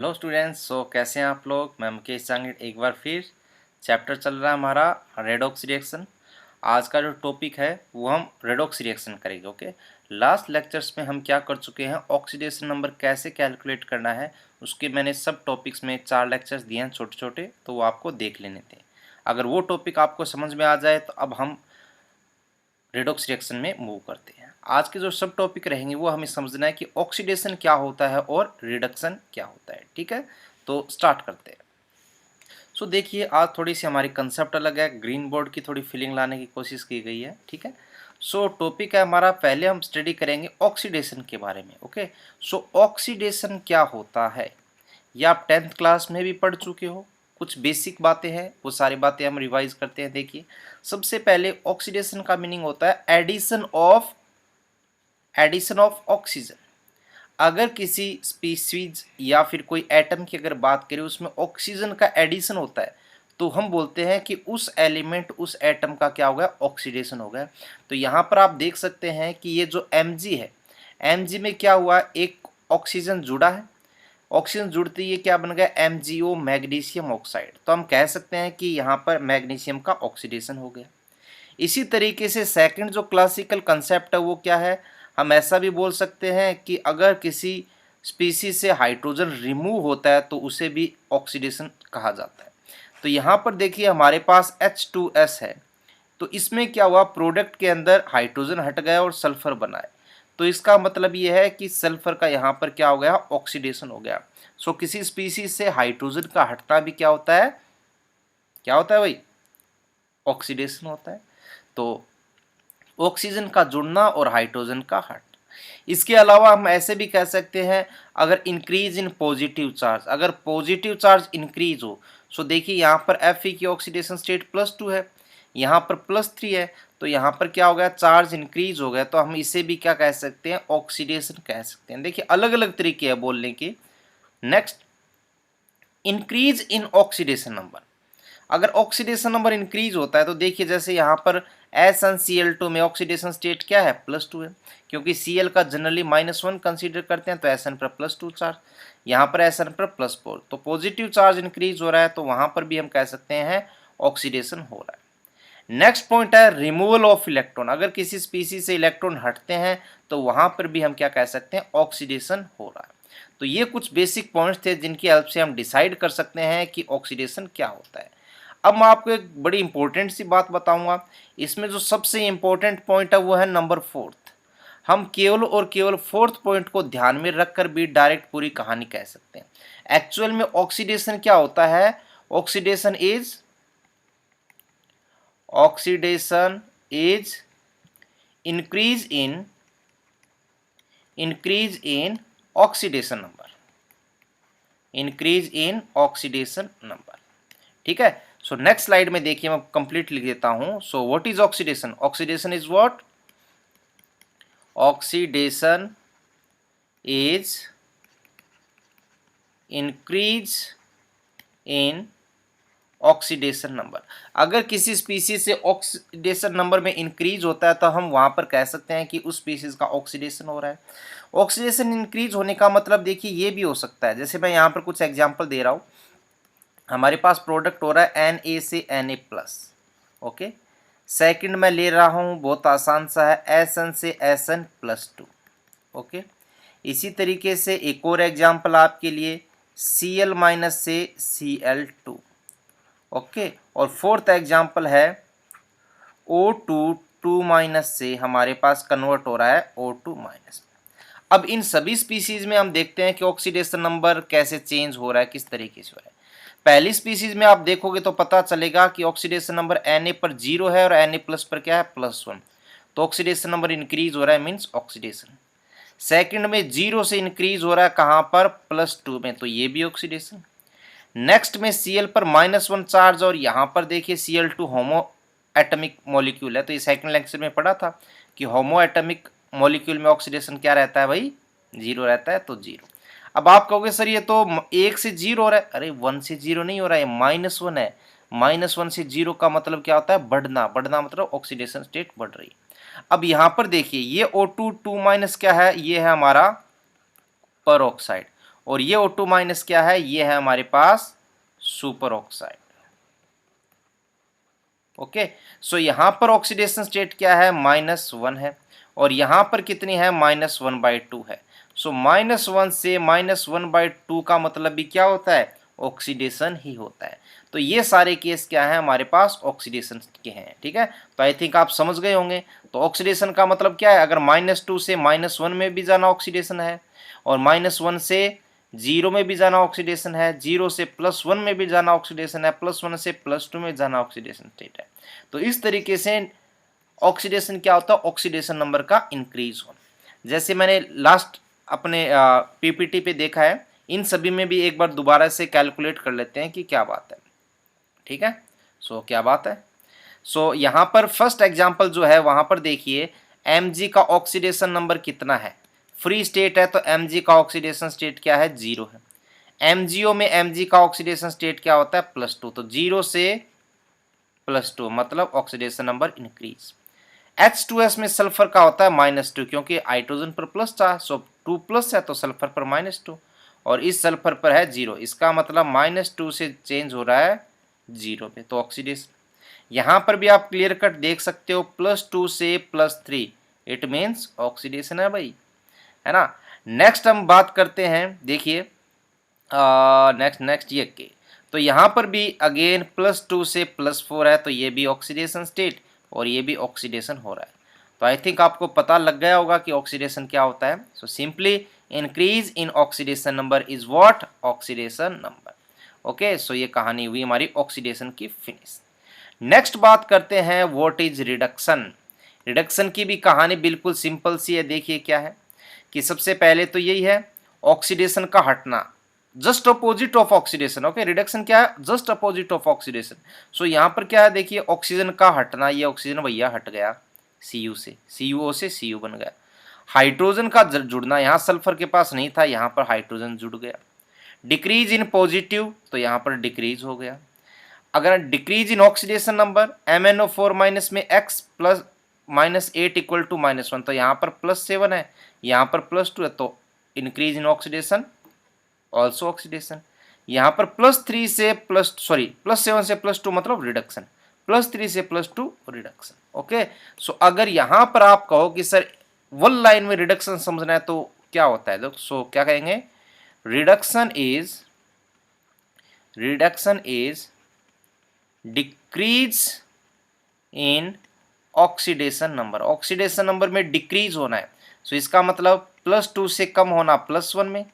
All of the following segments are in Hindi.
Hello students. कैसे हैं आप लोग। मैं मुकेश सांगेट। एक बार फिर चैप्टर चल रहा है हमारा रेडॉक्स रिएक्शन। आज का जो टॉपिक है वो हम रेडॉक्स रिएक्शन करेंगे। ओके, लास्ट लेक्चर्स में हम क्या कर चुके हैं, ऑक्सीडेशन नंबर कैसे कैलकुलेट करना है उसके मैंने सब टॉपिक्स में 4 लेक्चर्स दिए हैं छोटे छोटे, तो वो आपको देख लेने थे। अगर वो टॉपिक आपको समझ में आ जाए तो अब हम रेडॉक्स रिएक्शन में मूव करते हैं। आज के जो सब टॉपिक रहेंगे वो हमें समझना है कि ऑक्सीडेशन क्या होता है और रिडक्शन क्या होता है। ठीक है, तो स्टार्ट करते हैं। देखिए, आज थोड़ी सी हमारी कंसेप्ट अलग है, ग्रीन बोर्ड की थोड़ी फीलिंग लाने की कोशिश की गई है। ठीक है, टॉपिक है हमारा, पहले हम स्टडी करेंगे ऑक्सीडेशन के बारे में। ओके, ऑक्सीडेशन क्या होता है ये आप 10th क्लास में भी पढ़ चुके हो। कुछ बेसिक बातें हैं, वो सारी बातें हम रिवाइज करते हैं। देखिए, सबसे पहले ऑक्सीडेशन का मीनिंग होता है एडिशन ऑफ ऑक्सीजन। अगर किसी स्पीसीज या फिर कोई एटम की अगर बात करें उसमें ऑक्सीजन का एडिशन होता है तो हम बोलते हैं कि उस एलिमेंट उस एटम का क्या हो गया, ऑक्सीडेशन हो गया। तो यहाँ पर आप देख सकते हैं कि ये जो Mg है, Mg में क्या हुआ, एक ऑक्सीजन जुड़ा है, ऑक्सीजन जुड़ते ही ये क्या बन गया, MgO, मैग्नीशियम ऑक्साइड। तो हम कह सकते हैं कि यहाँ पर मैग्नीशियम का ऑक्सीडेशन हो गया। इसी तरीके से सेकंड जो क्लासिकल कंसेप्ट है वो क्या है, हम ऐसा भी बोल सकते हैं कि अगर किसी स्पीसीज से हाइड्रोजन रिमूव होता है तो उसे भी ऑक्सीडेशन कहा जाता है। तो यहाँ पर देखिए हमारे पास H2S है, तो इसमें क्या हुआ, प्रोडक्ट के अंदर हाइड्रोजन हट गया और सल्फर बना है। तो इसका मतलब ये है कि सल्फर का यहाँ पर क्या हो गया, ऑक्सीडेशन हो गया। किसी स्पीसीज से हाइड्रोजन का हटना भी क्या होता है, क्या होता है भाई, ऑक्सीडेशन होता है। तो ऑक्सीजन का जुड़ना और हाइड्रोजन का हट। इसके अलावा हम ऐसे भी कह सकते हैं, अगर इंक्रीज इन पॉजिटिव चार्ज, अगर पॉजिटिव चार्ज इंक्रीज हो, देखिए यहाँ पर Fe की ऑक्सीडेशन स्टेट +2 है, यहाँ पर +3 है, तो यहाँ पर क्या हो गया, चार्ज इंक्रीज हो गया, तो हम इसे भी क्या कह सकते हैं, ऑक्सीडेशन कह सकते हैं। देखिए अलग अलग तरीके हैं बोलने के। Next, increase in oxidation number. अगर ऑक्सीडेशन नंबर इंक्रीज होता है तो देखिए जैसे यहाँ पर SnCl2 में ऑक्सीडेशन स्टेट क्या है, +2 है, क्योंकि Cl का जनरली -1 कंसीडर करते हैं, तो Sn पर +2 चार्ज, यहाँ पर Sn पर +4, तो पॉजिटिव चार्ज इंक्रीज हो रहा है, तो वहाँ पर भी हम कह सकते हैं ऑक्सीडेशन हो रहा है। नेक्स्ट पॉइंट है रिमूवल ऑफ इलेक्ट्रॉन। अगर किसी स्पीसीज से इलेक्ट्रॉन हटते हैं तो वहाँ पर भी हम क्या कह सकते हैं, ऑक्सीडेशन हो रहा है। तो ये कुछ बेसिक पॉइंट्स थे जिनकी हेल्प से हम डिसाइड कर सकते हैं कि ऑक्सीडेशन क्या होता है। अब मैं आपको एक बड़ी इंपॉर्टेंट सी बात बताऊंगा। इसमें जो सबसे इंपॉर्टेंट पॉइंट है वो है नंबर 4th। हम केवल और केवल 4th पॉइंट को ध्यान में रखकर भी डायरेक्ट पूरी कहानी कह सकते हैं। एक्चुअल में ऑक्सीडेशन क्या होता है, oxidation is increase in oxidation number, increase in oxidation number. ठीक है, नेक्स्ट स्लाइड में देखिए मैं कंप्लीट लिख देता हूं। What is oxidation, oxidation is what, oxidation is increase in oxidation number. अगर किसी स्पीसीज से ऑक्सीडेशन नंबर में इंक्रीज होता है तो हम वहां पर कह सकते हैं कि उस स्पीसीज का ऑक्सीडेशन हो रहा है। ऑक्सीडेशन इंक्रीज होने का मतलब देखिए ये भी हो सकता है, जैसे मैं यहाँ पर कुछ एग्जांपल दे रहा हूँ। हमारे पास प्रोडक्ट हो रहा है Na से Na+, ओके। सेकंड में ले रहा हूँ, बहुत आसान सा है, Sn से Sn+2, ओके। इसी तरीके से एक और एग्जांपल आपके लिए, Cl- से Cl2, ओके। और फोर्थ एग्जांपल है O2 2- से हमारे पास कन्वर्ट हो रहा है O2-। अब इन सभी स्पीसीज में हम देखते हैं कि ऑक्सीडेशन नंबर कैसे चेंज हो रहा है, किस तरीके से हो रहा है। पहली स्पीसीज में आप देखोगे तो पता चलेगा कि ऑक्सीडेशन नंबर Na पर 0 है और Na+ पर क्या है, +1, तो ऑक्सीडेशन नंबर इंक्रीज हो रहा है, मीन्स ऑक्सीडेशन। सेकंड में 0 से इंक्रीज हो रहा है, कहाँ पर, +2 में, तो ये भी ऑक्सीडेशन। नेक्स्ट में Cl पर -1 चार्ज, और यहाँ पर देखिए Cl2 होमो एटमिक मॉलिक्यूल है, तो ये सेकंड लेक्चर में पढ़ा था कि होमो एटमिक मॉलिक्यूल में ऑक्सीडेशन क्या रहता है भाई, 0 रहता है, तो 0। अब आप कहोगे सर ये तो 1 से 0 हो रहा है, अरे 1 से 0 नहीं हो रहा है, -1 है। -1 से 0 का मतलब क्या होता है, बढ़ना, बढ़ना मतलब ऑक्सीडेशन स्टेट बढ़ रही है। अब यहाँ पर देखिए ये O2 2- क्या है, ये है हमारा पर ऑक्साइड, और ये O2 माइनस क्या है, ये है हमारे पास सुपर ऑक्साइड। ओके, सो यहां पर ऑक्सीडेशन स्टेट क्या है, -1 है, और यहां पर कितनी है, -1/2 है। सो -1 से -1/2 का मतलब भी क्या होता है, ऑक्सीडेशन ही होता है। तो ये सारे केस क्या है हमारे पास, ऑक्सीडेशन के हैं। ठीक है, तो आई थिंक आप समझ गए होंगे। तो ऑक्सीडेशन का मतलब क्या है, अगर -2 से -1 में भी जाना ऑक्सीडेशन है, और -1 से 0 में भी जाना ऑक्सीडेशन है, 0 से +1 में भी जाना ऑक्सीडेशन है, +1 से +2 में जाना ऑक्सीडेशन स्टेट है। तो इस तरीके से ऑक्सीडेशन क्या होता है, ऑक्सीडेशन नंबर का इंक्रीज होना। जैसे मैंने लास्ट अपने पीपीटी पे देखा है, इन सभी में भी एक बार दोबारा से कैलकुलेट कर लेते हैं कि क्या बात है। ठीक है, सो क्या बात है। सो यहाँ पर फर्स्ट एग्जांपल जो है वहां पर देखिए Mg का ऑक्सीडेशन नंबर कितना है, फ्री स्टेट है तो Mg का ऑक्सीडेशन स्टेट क्या है, 0 है। MgO में Mg का ऑक्सीडेशन स्टेट क्या होता है, +2, तो 0 से +2 मतलब ऑक्सीडेशन नंबर इंक्रीज। H2S में सल्फर का होता है -2, क्योंकि हाइड्रोजन पर प्लस था, सो 2 प्लस है तो सल्फर पर -2, और इस सल्फर पर है 0, इसका मतलब -2 से चेंज हो रहा है 0 पे, तो ऑक्सीडेशन। यहाँ पर भी आप क्लियर कट देख सकते हो, +2 से +3, इट मीन्स ऑक्सीडेशन है भाई, है ना। नेक्स्ट हम बात करते हैं, देखिए नेक्स्ट ये के, तो यहाँ पर भी अगेन +2 से +4 है, तो ये भी ऑक्सीडेशन स्टेट और ये भी ऑक्सीडेशन हो रहा है। तो आई थिंक आपको पता लग गया होगा कि ऑक्सीडेशन क्या होता है। So simply increase in oxidation number is what, oxidation number. Okay, so ये कहानी हुई हमारी ऑक्सीडेशन की फिनिश। नेक्स्ट बात करते हैं व्हाट इज रिडक्शन। रिडक्शन की भी कहानी बिल्कुल सिंपल सी है। देखिए क्या है कि सबसे पहले तो यही है ऑक्सीडेशन का हटना, just opposite of oxidation. Okay, reduction क्या है, जस्ट अपोजिट ऑफ ऑक्सीडेशन। सो यहाँ पर क्या है, देखिए ऑक्सीजन का हटना, ये ऑक्सीजन भैया हट गया Cu से, CuO से Cu बन गया। हाइड्रोजन का जुड़ना, यहाँ सल्फर के पास नहीं था, यहाँ पर हाइड्रोजन जुड़ गया। डिक्रीज इन पॉजिटिव, तो यहाँ पर डिक्रीज हो गया। अगर decrease in oxidation number, MnO4 minus में X प्लस -8 इक्वल टू -1, तो यहाँ पर +7 है, यहाँ पर +2 है, तो increase in oxidation also oxidation. यहाँ पर +3 से +7 से +2 मतलब रिडक्शन, +3 से +2 रिडक्शन। ओके, सो अगर यहाँ पर आप कहो कि सर वन लाइन में रिडक्शन समझना है तो क्या होता है, सो क्या कहेंगे, reduction is decrease in oxidation number. Oxidation number में डिक्रीज होना है, सो इसका मतलब +2 से कम होना +1 में,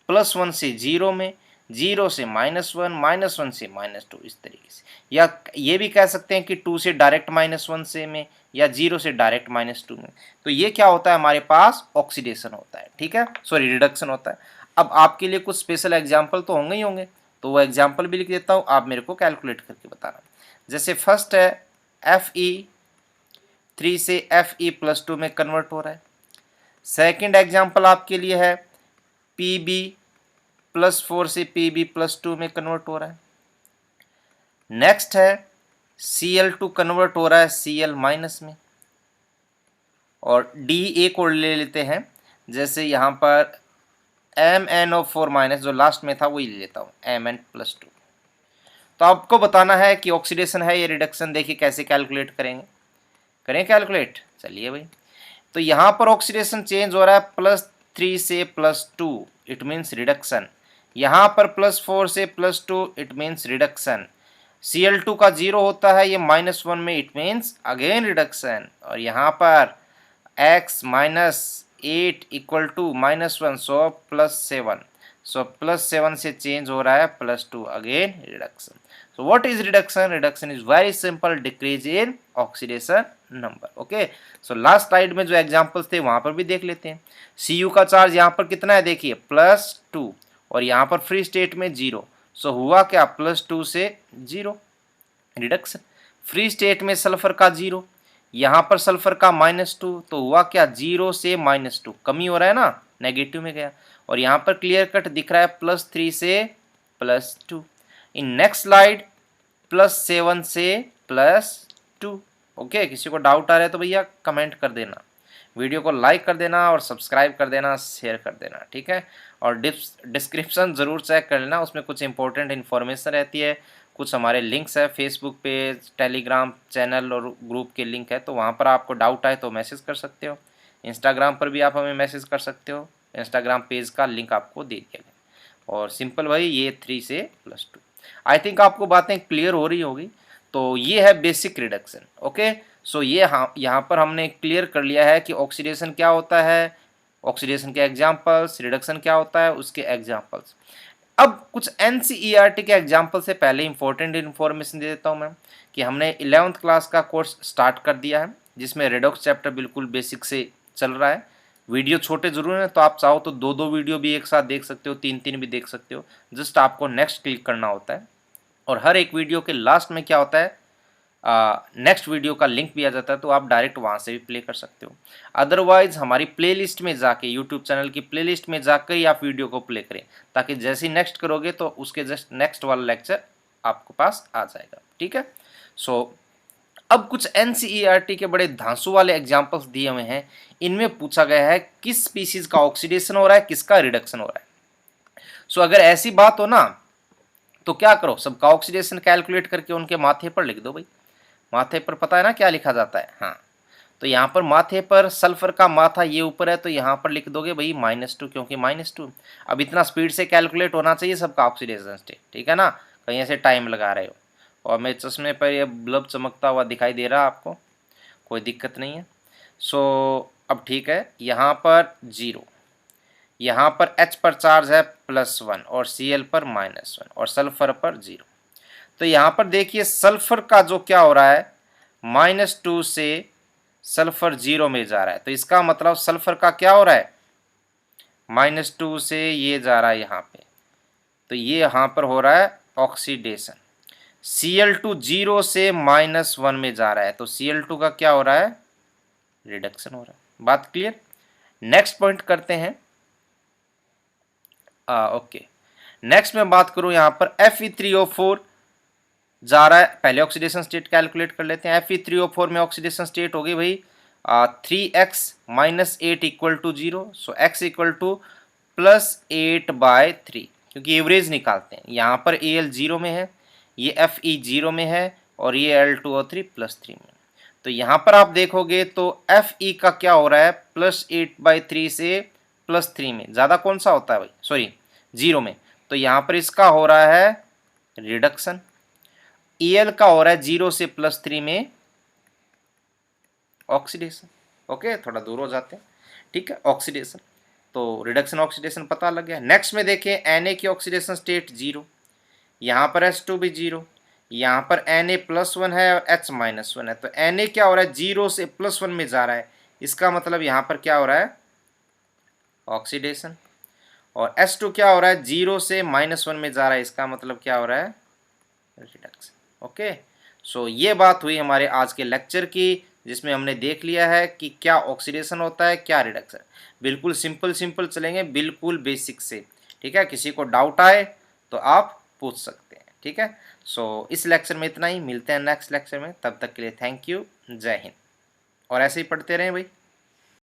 +1 से 0 में, 0 से -1, -1 से -2, इस तरीके से। या ये भी कह सकते हैं कि 2 से डायरेक्ट -1 से में, या 0 से डायरेक्ट -2 में। तो ये क्या होता है, हमारे पास ऑक्सीडेशन होता है। ठीक है, सॉरी रिडक्शन होता है। अब आपके लिए कुछ स्पेशल एग्जाम्पल तो होंगे ही होंगे, तो वो एग्जाम्पल भी लिख देता हूँ, आप मेरे को कैलकुलेट करके बताना। जैसे फर्स्ट है Fe3 से Fe+2 में कन्वर्ट हो रहा है। सेकेंड एग्जाम्पल आपके लिए है Pb+4 से Pb+2 में कन्वर्ट हो रहा है। नेक्स्ट है Cl2 कन्वर्ट हो रहा है Cl- में। और D एक और ले लेते हैं, जैसे यहाँ पर MnO4- जो लास्ट में था वही ले लेता हूँ, Mn+2। तो आपको बताना है कि ऑक्सीडेशन है ये रिडक्शन, देखिए कैसे कैलकुलेट करेंगे, करें कैलकुलेट, चलिए भाई। तो यहाँ पर ऑक्सीडेशन चेंज हो रहा है +3 से +2, इट मीन्स रिडक्शन। यहाँ पर +4 से +2, इट मीन्स रिडक्शन। Cl2 का 0 होता है, ये -1 में, इट मीन्स अगेन रिडक्शन। और यहाँ पर x -8 इक्वल टू -1, सो +7, सो +7 से चेंज हो रहा है +2, again reduction. So what is reduction? Reduction is very simple, decrease in oxidation number. Okay. So last slide में जो examples थे वहां पर भी देख लेते हैं। Cu का चार्ज यहाँ पर कितना है, देखिए +2, और यहाँ पर फ्री स्टेट में 0। सो हुआ क्या, +2 से 0 रिडक्शन। फ्री स्टेट में सल्फर का 0, यहाँ पर सल्फर का -2, तो हुआ क्या, 0 से -2, कमी हो रहा है ना, नेगेटिव में गया। और यहाँ पर क्लियर कट दिख रहा है +3 से +2। इन नेक्स्ट स्लाइड +7 से +2। ओके, किसी को डाउट आ रहा है तो भैया कमेंट कर देना। वीडियो को लाइक कर देना और सब्सक्राइब कर देना, शेयर कर देना, ठीक है। और डिस्क्रिप्शन ज़रूर चेक कर लेना, उसमें कुछ इंपॉर्टेंट इन्फॉर्मेशन रहती है, कुछ हमारे लिंक्स है, फेसबुक पेज, टेलीग्राम चैनल और ग्रुप के लिंक है, तो वहाँ पर आपको डाउट आए तो मैसेज कर सकते हो। इंस्टाग्राम पर भी आप हमें मैसेज कर सकते हो, इंस्टाग्राम पेज का लिंक आपको दे दिया गया। और सिंपल भाई ये 3 से +2। आई थिंक आपको बातें क्लियर हो रही होगी। तो ये है बेसिक रिडक्शन। ओके, सो ये यहाँ पर हमने क्लियर कर लिया है कि ऑक्सीडेशन क्या होता है, ऑक्सीडेशन के एग्जाम्पल्स, रिडक्शन क्या होता है उसके एग्जाम्पल्स। अब कुछ एनसीईआरटी के एग्जाम्पल से पहले इंपॉर्टेंट इन्फॉर्मेशन दे देता हूँ मैं कि हमने 11th क्लास का कोर्स स्टार्ट कर दिया है, जिसमें रेडॉक्स चैप्टर बिल्कुल बेसिक से चल रहा है। वीडियो छोटे जरूर हैं, तो आप चाहो तो 2-2 वीडियो भी एक साथ देख सकते हो, 3-3 भी देख सकते हो। जस्ट आपको नेक्स्ट क्लिक करना होता है और हर एक वीडियो के लास्ट में क्या होता है, नेक्स्ट वीडियो का लिंक भी आ जाता है, तो आप डायरेक्ट वहाँ से भी प्ले कर सकते हो। अदरवाइज हमारी प्लेलिस्ट में जाके, यूट्यूब चैनल की प्लेलिस्ट में जाकर ही आप वीडियो को प्ले करें, ताकि जैसे ही नेक्स्ट करोगे तो उसके जस्ट नेक्स्ट वाला लेक्चर आपके पास आ जाएगा, ठीक है। सो अब कुछ एनसीईआरटी के बड़े धांसू वाले एग्जाम्पल्स दिए हुए हैं। इनमें पूछा गया है किस स्पीसीज का ऑक्सीडेशन हो रहा है, किसका रिडक्शन हो रहा है। सो अगर ऐसी बात हो ना, तो क्या करो, सबका ऑक्सीडेशन कैलकुलेट करके उनके माथे पर लिख दो भाई। माथे पर पता है ना क्या लिखा जाता है, हाँ। तो यहाँ पर माथे पर सल्फर का माथा ये ऊपर है, तो यहाँ पर लिख दोगे भाई -2, क्योंकि -2। अब इतना स्पीड से कैलकुलेट होना चाहिए सबका ऑक्सीडेशन स्टेट, ठीक है ना, कहीं ऐसे टाइम लगा रहे हो। और मेरे चश्मे पर ये बल्ब चमकता हुआ दिखाई दे रहा है आपको, कोई दिक्कत नहीं है। सो अब ठीक है, यहाँ पर 0, यहाँ पर H पर चार्ज है +1 और Cl पर -1 और सल्फर पर 0। तो यहाँ पर देखिए सल्फर का जो क्या हो रहा है, -2 से सल्फर 0 में जा रहा है, तो इसका मतलब सल्फर का क्या हो रहा है, -2 से ये जा रहा है यहाँ पे, तो ये यहाँ पर हो रहा है ऑक्सीडेशन। Cl2 0 से -1 में जा रहा है, तो Cl2 का क्या हो रहा है, रिडक्शन हो रहा है। बात क्लियर। नेक्स्ट पॉइंट करते हैं। ओके, नेक्स्ट मैं बात करूं यहाँ पर Fe3O4 जा रहा है, पहले ऑक्सीडेशन स्टेट कैलकुलेट कर लेते हैं। Fe3O4 में ऑक्सीडेशन स्टेट होगी भाई 3x - 8 = 0, सो x = +8/3, क्योंकि एवरेज निकालते हैं। यहाँ पर Al 0 में है, ये Fe 0 में है और ये Al2O3 +3 में। तो यहाँ पर आप देखोगे तो Fe का क्या हो रहा है, +8/3 से +3 में, ज़्यादा कौन सा होता है भाई, सॉरी 0 में, तो यहाँ पर इसका हो रहा है रिडक्शन। Al का हो रहा है 0 से +3 में ऑक्सीडेशन। ओके, थोड़ा दूर हो जाते हैं, ठीक है, ऑक्सीडेशन। तो रिडक्शन ऑक्सीडेशन पता लग गया। नेक्स्ट में देखिए Na की ऑक्सीडेशन स्टेट 0, यहाँ पर H2 भी 0, यहाँ पर Na+1 है और H -1 है, तो Na क्या हो रहा है, 0 से +1 में जा रहा है, इसका मतलब यहाँ पर क्या हो रहा है, ऑक्सीडेशन। और H2 क्या हो रहा है, 0 से -1 में जा रहा है, इसका मतलब क्या हो रहा है, रिडक्शन। ओके, सो ये बात हुई हमारे आज के लेक्चर की, जिसमें हमने देख लिया है कि क्या ऑक्सीडेशन होता है, क्या रिडक्शन। बिल्कुल सिंपल चलेंगे, बिल्कुल बेसिक से, ठीक है। किसी को डाउट आए तो आप पूछ सकते हैं, ठीक है। सो इस लेक्चर में इतना ही, मिलते हैं नेक्स्ट लेक्चर में, तब तक के लिए थैंक यू, जय हिंद। और ऐसे ही पढ़ते रहें भाई।